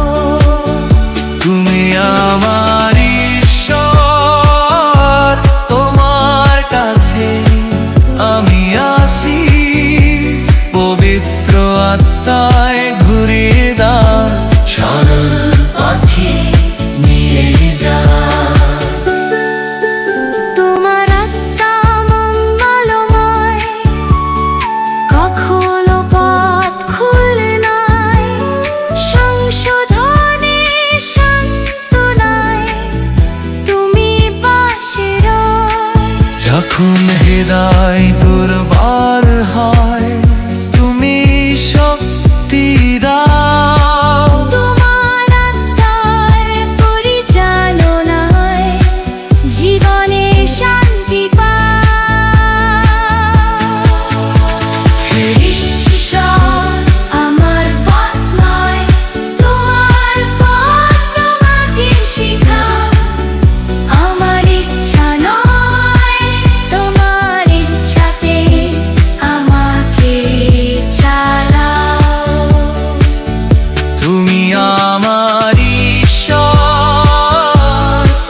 তুমি আমার ঈশ্বর, তোমার কাছে আমি আসি, পবিত্র আত্মায় ঘুরিয়ে দাও, সরল পথে নিয়ে যাও। তোমার আত্মা মঙ্গলময়, কখনো পথ খুলে নাই, সংশোধনে সান্ত্বনায় তুমি পাশে রয়। যখন হৃদয় দুর্বল হয়, তুমি শক্তি দাও। তোমার আত্মার পরিচালনায় জীবনে শান্তি পাও। হে ঈশ্বর, আমার পথ নয়, তোমার পথ আমাকে শেখাও। আমার ইচ্ছা নয়, তোমার ইচ্ছাতে আমাকে চালাও। তুমি আমার ঈশ্বর,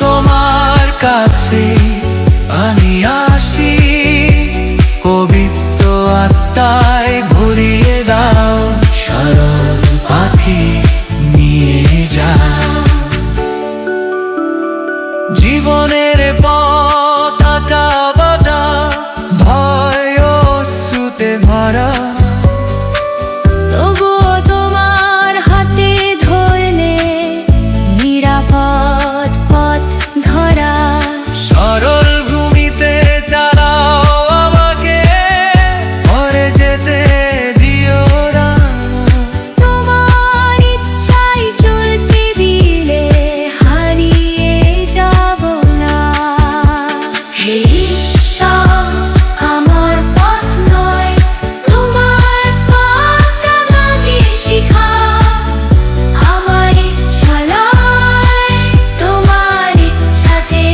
তোমার কাছে আমি আসি, পবিত্র আত্মায় ভরিয়ে দাও, সরল পথে নিয়ে যাও। জীবনের পথ আঁকা বাঁকা, ভয় ও শ্রুতে ভরা, তবুও তোমার হাতে ধরলে নিরাপদ পথ ধরা। সরল ভূমিতে চালাও আমাকে, পরে যেতে দিও না। তোমার ইচ্ছায় চলতে দিলে হারিয়ে যাব না। হে ঈশ্বর, আমার পথ নয়, তোমার পথ আমাকে শেখাও। আমার ইচ্ছা নয়, তোমার ইচ্ছাতে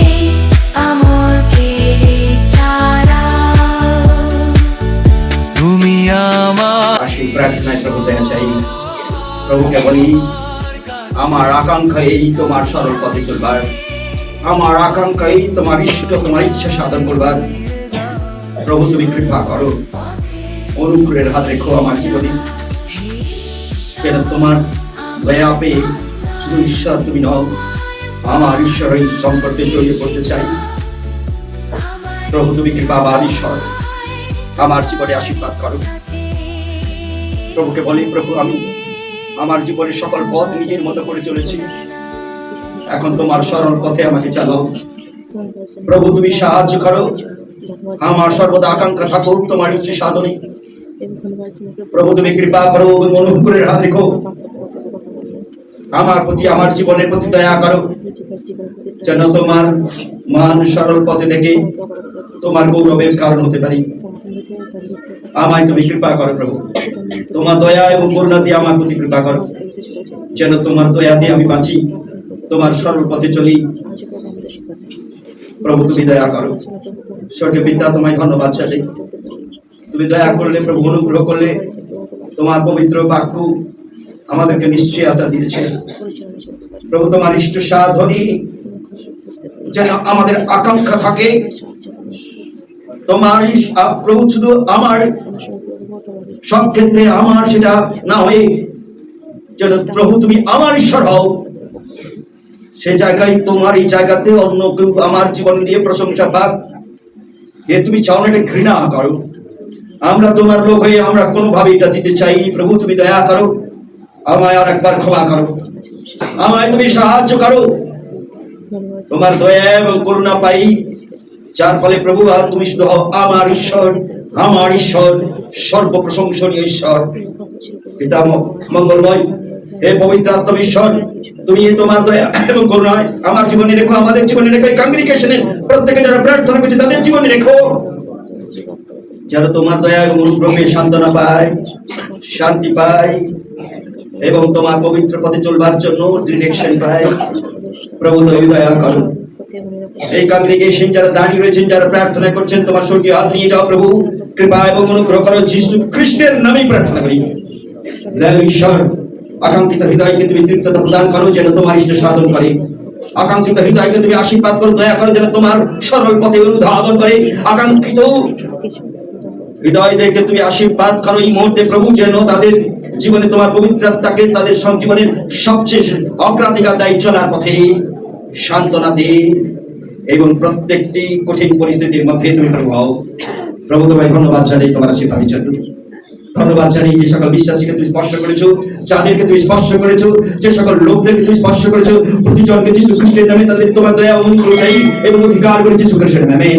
আমাকে চালাও। তুমি আমার আসি প্রার্থনায় প্রভু দয়া চাই, প্রভুকে বলি, আমার আকাঙ্ক্ষা এই তোমার সরল পথে চলবার, আমার আকাঙ্ক্ষা এই তোমার ইষ্ট তোমার ইচ্ছা সাধন করবার। প্রভু তুমি কৃপা করো, অনুগ্রহের হাত রেখো আমার জীবনে, যেন তোমার দয়া পেয়ে শুধু ঈশ্বর তুমি নও, আমার ঈশ্বর এই সম্পর্কে জড়িয়ে পড়তে চাই। প্রভু তুমি কৃপাবান ঈশ্বর, আমার জীবনে আশীর্বাদ করো। প্রভুকে বলি, প্রভু আমি আমার জীবনের সকল পথ নিজের মতো করে চলেছি, এখন তোমার সরল পথে আমাকে চালাও। প্রভু তুমি সাহায্য করো, আমার সর্বদা আকাঙ্ক্ষা থাকুক তোমার ইচ্ছে সাধনে। প্রভু তুমি কৃপা করো এবং অনুগ্রহের হাত রেখো আমার প্রতি, আমার জীবনের প্রতি দয়া করো, যেন তোমার মান সরল পথে থেকে তোমার গৌরবের কারণ হতে পারি। আমায় তুমি কৃপা করো প্রভু, তোমার দয়া এবং করুণা দিয়ে আমার প্রতি কৃপা করো, যেন তোমার দয়া দিয়ে আমি বাঁচি, তোমার সরল পথে চলি। প্রভু তুমি দয়া করো। স্বর্গীয় পিতা তোমায় ধন্যবাদ চাই, তুমি দয়া করলে প্রভু, অনুগ্রহ করলে, তোমার পবিত্র বাক্য আমাদেরকে নিশ্চয়তা দিয়েছে। প্রভু তোমার ইষ্ট সাধনে যেন আমাদের আকাঙ্ক্ষা থাকে তোমার। প্রভু শুধু আমার সব ক্ষেত্রে আমার সেটা না হয়ে যেন প্রভু তুমি আমার ঈশ্বর হও, সে জায়গায় তোমার এই জায়গাতে অন্য কেউ আমার জীবন দিয়ে প্রশংসা পাক। এ তুমি চাও না, এটা ঘৃণা করো। আমরা তোমার লোক হয়ে আমরা কোনোভাবে এটা দিতে চাই। প্রভু তুমি দয়া করো, আমায় আর একবার ক্ষমা করো, আমায় তুমি সাহায্য করো, তোমার দয়া এবং করুণা পাই, যার ফলে প্রভু আর তুমি শুধু হও আমার ঈশ্বর, আমার ঈশ্বর, সর্বপ্রশংসনীয় ঈশ্বর, পিতা মঙ্গলময়। হে পবিত্র আত্মবিশ্বর, তুমি তোমার দয়া এবং করুণায় আমার জীবনে রেখো, আমাদের জীবনে রেখো, এই কংগ্রিগেশনের প্রত্যেকে যারা প্রার্থনা করছে তাদের জীবনে রেখো, যারা তোমার দয়া এবং অনুগ্রহে সান্ত্বনা পায়, শান্তি পায় এবং তোমার পবিত্র পথে চলবার জন্য ডিরেকশন পায়। প্রভু তুমি দয়া করো। এই কংগ্রিগেশন যারা দাঁড়িয়ে রয়েছেন, যারা প্রার্থনা করছেন, তোমার স্বর্গীয় হাত নিয়ে যাও প্রভু, কৃপা এবং অনুগ্রহ করো, যীশু খ্রিস্টের নামেই প্রার্থনা করি। ঈশ্বর আকাঙ্ক্ষিত হৃদয়কে তুমি তৃপ্ততা প্রদান করো, যেন তোমার ইষ্ট সাধন করে। আকাঙ্ক্ষিত হৃদয়কে তুমি আশীর্বাদ করো, দয়া করো, যেন তোমার সরল পথে অনুধাবন করে। আকাঙ্ক্ষিত হৃদয়দেরকে তুমি আশীর্বাদ করো এই মুহূর্তে প্রভু, যেন তাদের জীবনে তোমার পবিত্র আত্মাকে তাদের সব জীবনের সবচেয়ে অগ্রাধিকার দেয় চলার পথে, সান্ত্বনাতে এবং প্রত্যেকটি কঠিন পরিস্থিতির মধ্যে তুমি প্রভু হও। প্রভু তোমায় ধন্যবাদ জানাই তোমার আশীর্বাদের জন্য। ধন্যবাদ জানাই যে সকল বিশ্বাসীকে তুমি স্পর্শ করেছো, যাদেরকে তুমি স্পর্শ করেছো, যে সকল লোকদেরকে তুমি স্পর্শ করেছো, প্রতিজনকে যীশু খ্রিস্টের নামে তাদের তোমার দয়া অনুগ্রহ এবং অধিকার করে যীশু খ্রিস্টের নামে।